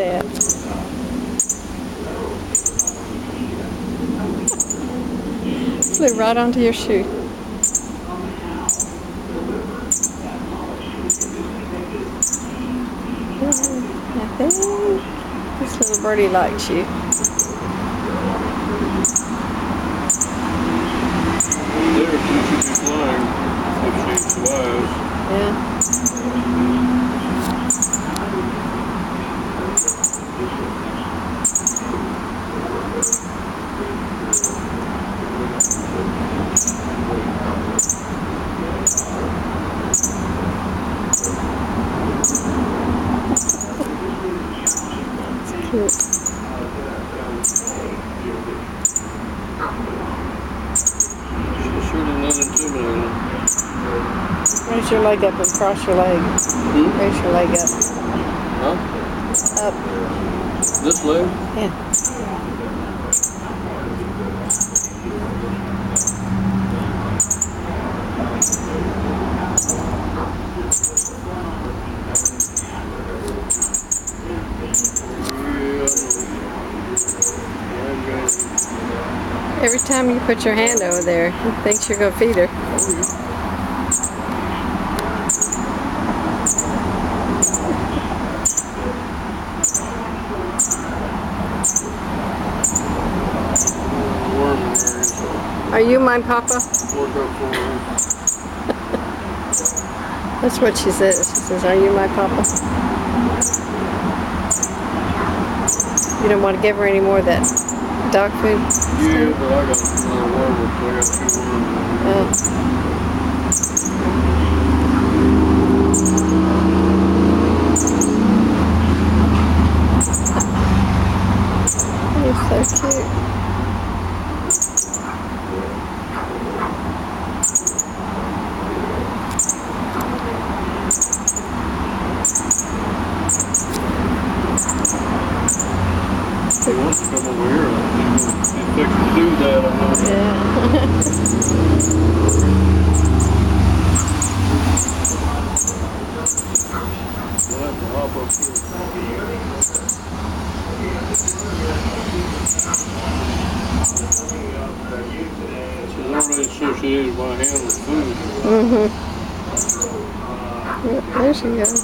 that. Flew right onto your shoe. I think this little birdie likes you. There, she should be flying if she survives. Yeah. That's cute. She's surely not intimidating. Raise your leg up and cross your leg. Raise your leg up. Huh? Up. This leg? Yeah. Every time you put your hand over there, he thinks you're going to feed her. Are you my papa? That's what she says. She says, are you my papa? You don't want to give her any more of that dog food? Yeah, but I got another worm, so I got 2 worms. You're so cute. He wants to come over here. He's fixing to do that, I know. Yeah. We'll have to hop up here. She's already associated my hand with food. Yep, there she goes.